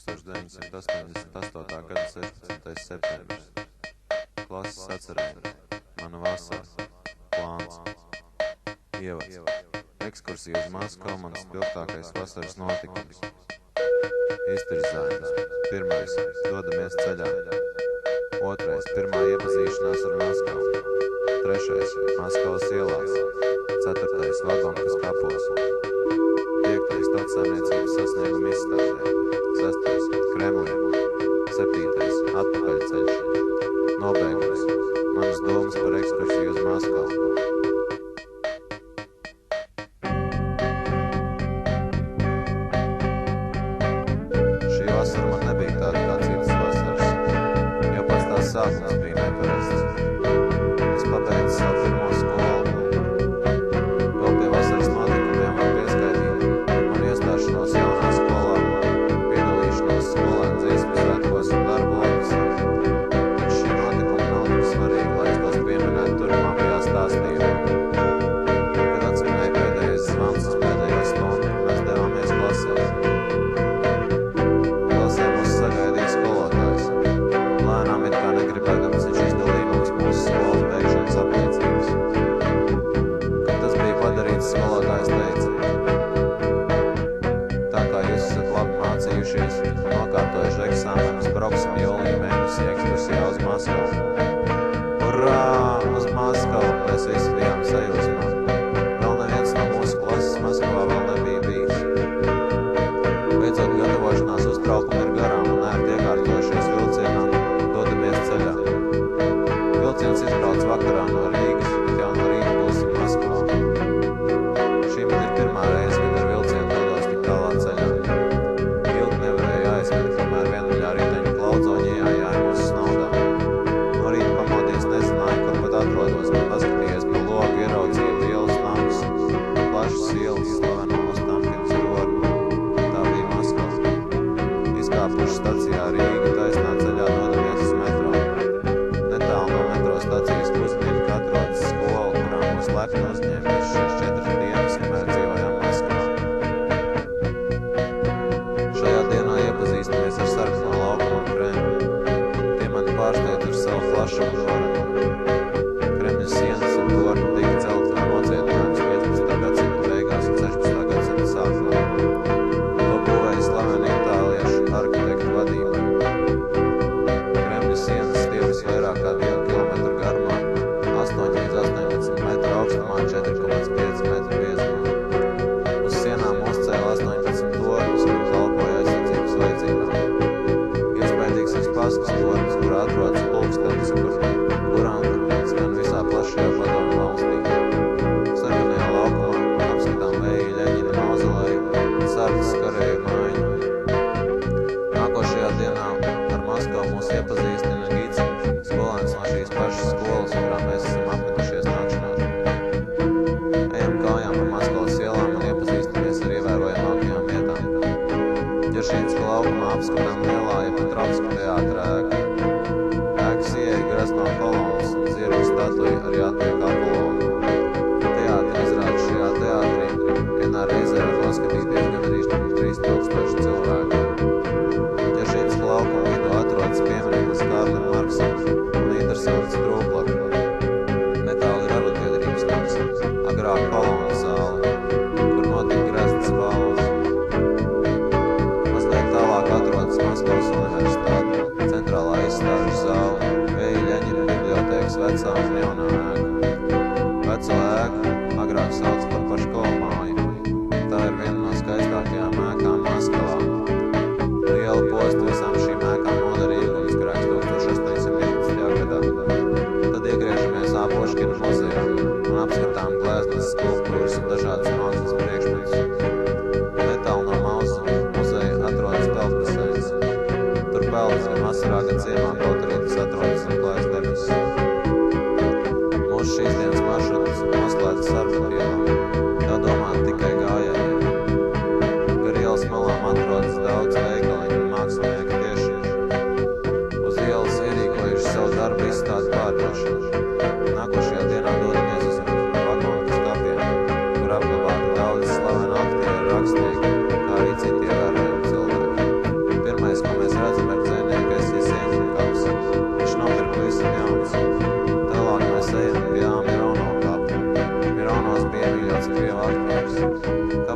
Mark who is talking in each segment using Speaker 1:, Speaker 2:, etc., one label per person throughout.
Speaker 1: 1988. gada 16. septembris. Klases atcerējumi. Mana vasara. Plāns. Ievads. Ekskursija uz Maskavu, mans spilgtākais vasaras notikums. Iztirzājums. 1. Dodamies ceļā. 2. Pirmā iepazīšanās ar Maskavu. 3. Maskavas ielās. 4. Vagonkas kapos. 5. Tautsaimniecības sasnieguma izstādē. 6. Kremlī. 7. Atpakaļceļš. Nobeigums. Manas domas par ekskursiju uz Maskavu. Šī vasara man nebija tāda kā citas vasaras. Jau pats tās sākums bija neparasts. Es pabeidzu savu pirmo skolu. Vēl pie vasaras notikumiem var pieskaitīt manu iestāšanos jaunā skolā, piedalīšanos skolēnu dziesmu svētkos un darbu lapas. Taču šī notikuma nav tik svarīga, lai es tos pieminētu turpmākajā stāstījumā. Kad atskanēja pēdējais zvans uz pēdējo stundu, mēs devāmies klasē. Klasē mūs sagaidīja skolotājs. Lēnām it kā negribēdams viņš izdalīja mums mūsu skolas beigšanas apliecības. Kad tas bija padarīts, skolotājs teica: tā kā jūs esat labi mācījušies un nokārtojuši eksāmenus, brauksim jūlijā mēnesī ekskursijā uz Maskavu. Urā! Uz Maskavu! Mēs visi bijām sajūsmā. Vēl neviens no mūsu klases Maskavā vēl nebija bijis. Beidzot gatavošanās uztraukumi ir garām un ērti iekārtojušies vilcienā, dodamies ceļā. Vilciens izbrauc vakarā no Rīgas, bet jau no rīta būsim Maskavā. Šī man ir pirmā reize, kad ar vilcienu dodos tik tālā ceļā. Ilgi nevarēju aizmigt, kamēr vienuļā riteņu klaudzoņi iejāja mūsu snaudā. No rīta pamodies nezināju, kur pat atrodos, bet paskatījies pa logu, ieraudzīju lielus namus, plašas ielas, slaveno Ostankins rodu. Tā bija Maskava. Izkāpuši stacijā Rīga, taisnā ceļā dodamies uz metro. Netālu no metro stacijas pusdiļa atrodas skola, kurā mūs lepni uzņēmies šīs 4 dienas, kamēr dzīvojām Maskavā. Šajā dienā iepazīstamies ar sarkano laukumu un Kremli. Tie mani pārsteidz ar savu plašumu šorumu. Kremļa sienas un torņi tika celti kā nocietinājums 15. gadsimta beigās un 16. gadsimta sākumā. To būvēja slaveni itāliešu arhitektu vadībā. Kremļa sienas stiepjas vairāk kā 2 kilometru garumā, 8 līdz 18 metru augstumā, 4,5 metru biezumā. Uz sienām uzcēla 18 torņus, kur kalpoja aizsardzības vajadzībām. Iespējīgs Spaskas tornis, kurā atrodas pulkstenis, kurām skan visā plašajā Padomju valstī. Sarkanajā laukumā apskatām Vēja Ļeņina mauzeleju un sardzes karēju mājiņu. Nākošajā dienā ar Maskavu mūs iepazīstina gids, skolēns no šīs pašas skolas, kurā mēs esam apmetušies nakšanās. Ejam kājām pa Maskavas ielām un iepazīstamies ar ievērojamākajām vietām. Ģeršīnska laukumā apskatām lielā Petrovska teātra ēku. Ēkas ieeja grazno kolonas un zirgu statuja ar jātnieku Apolonu. Teātra izrāda šajā teātrī vienā reizē var noskatīties gandrīz 3000 cilvēku. Ģeršīnska laukuma vidū atrodas piemineklis Kārlim Marksam un interesants trūplaka. Netāli ir arotbiedrības nams, agrāk kolonu zāle, kur notika greznas balvas. Mazliet tālāk atrodas Maskavas universitāte, centrālā izstāžu zāle, Vēja Ļeņina bibliotēkas vecā un jaunā ēka. Veco ēku agrāk sauc par Paškova māju. Tā ir viena no skaistākajām ēkām Maskavā. Liela posta visām šīm ēkām nodarīja ugunsgrēks 1811. gadā. Tad iegriežamies Āpoškina muzejā un apskatām gleznas, skulptūras un dažādas mākslas priekšmetus. Netālu no muzeja atrodas peldbaseins. Tur peldas gan vasarā, gan ziemā, kaut arī tas atrodas un klājas debesis. Mūsu šīs dienas maršruts noslēdzas Arbutu ielā. Tā domāta tikai gājējiem. Gar ielas malām atrodas daudz veikaliņu un mākslinieki tieši uz ielas ierīkojuši savu darbu izstādi pārdošanu. Nākošajā dienā dodamies uz Vagonkas kapiem, kur apglabāti daudz slaveni aktieri, rakstnieki, kā arī citi ievērojami cilvēki. Pirmais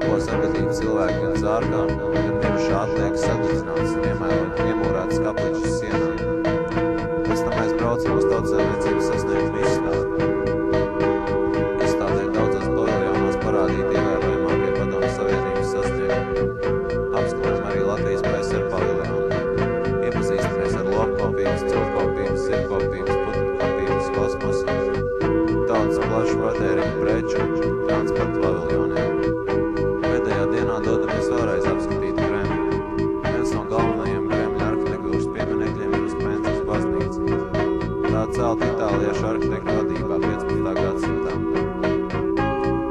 Speaker 1: kalpo sagadīgi cilvēki gan zārkām, gan miruši atliek saducināts un iemūrētas kapličas sienā. Pēc tam mēs braucam uz tautsēmniecības sasniegumu izstādi. Izstādē daudzos paviljonos parādīti ievērojamākie Padomju Savienības sasniegumi. Apskatām arī Latvijas PSR paviljonu. Iepazīstamies ar lopkopības, ciltkopības, zirgkopības, putnkopības, kosmosu, tautas plašu patēriņu preču un transporta paviljoniem. Pēdējā dienā dodamies vēlreiz apskatīt Kremli. Viens no galvenajiem Kremļa arhitektūras pieminekļiem ir Uspenskas baznīca. Tā celta itāliešu arhitektu vadībā 15. gadsimtā.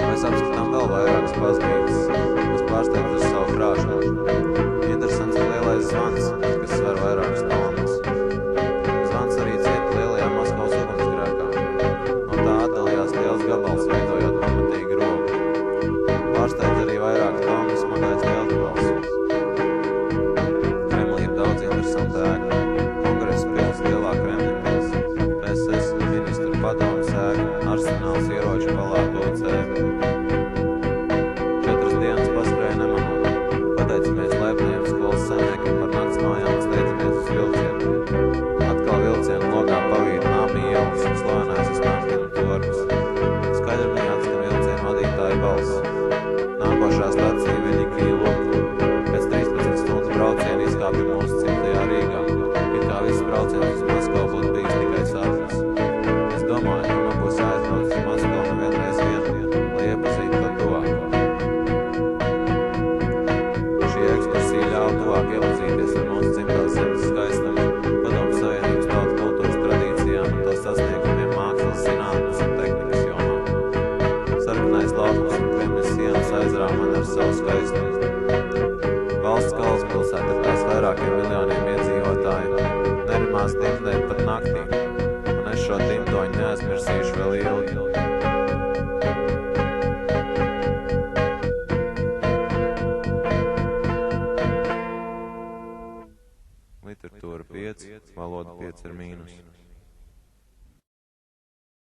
Speaker 1: Mēs apskatām vēl vairākas baznīcas, kas pārsteidz uz savu krāšņumu. Interesants ir lielais zvans, kas sver vairākas tonnas. Zvans arī cieta lielajā Maskavas ugunsgrēkā. No tā atdalījās liels gabals, veidojot pamatīgu rogu. Pārsteidz arī vairāk tonu smagais lielgabals. Kremlī ir daudz interesantu ēku. Kongresa pils, lielā Kremļa pils, PSS ministru padomes ēka, arsenāls, ieroču palāta OC. 4 dienas paskrēja nemanot. Pateicamies laipnajiem skolas senniekiem par nakts mājām un steidzamies uz vilcienu. Atkal vilcienu logā pavīd Nāmi ielas un slavenais Ostankina tornis. Skaļrunī atskan vilcienu vadītāja balss. Nākošā stacija Veļikija Lopla. Pēc 13 stundu braucienu izkāpja mūsu cimtajā Rīgā. It kā viss brauciens uz Maskavu būtu bijis tikai sapnis. Es domāju, ka man būs jāaizbrauc uz Maskavu nevienreiz vienu, lai iepazītu to tuvāko. Šī ekskursija ļauj tuvāk iepazīties ar mūsu dzimtās zemes skaistumu, Padomju Savienības tautu kultūras tradīcijām un to sasniegumiem mākslas, zinātnes un tehnikas jomā. Sarkanais laukums un Kremļa sienas aizrāv man ar savu skaistumu. Valsts galvaspilsēta ar tās vairākiem miljoniem iedzīvotāju nerimās dimdēt pat naktī, un es šo dimdoņu neaizmirsīšu vēl ilgi. Literatūra 5, valoda 5 ar mīnus.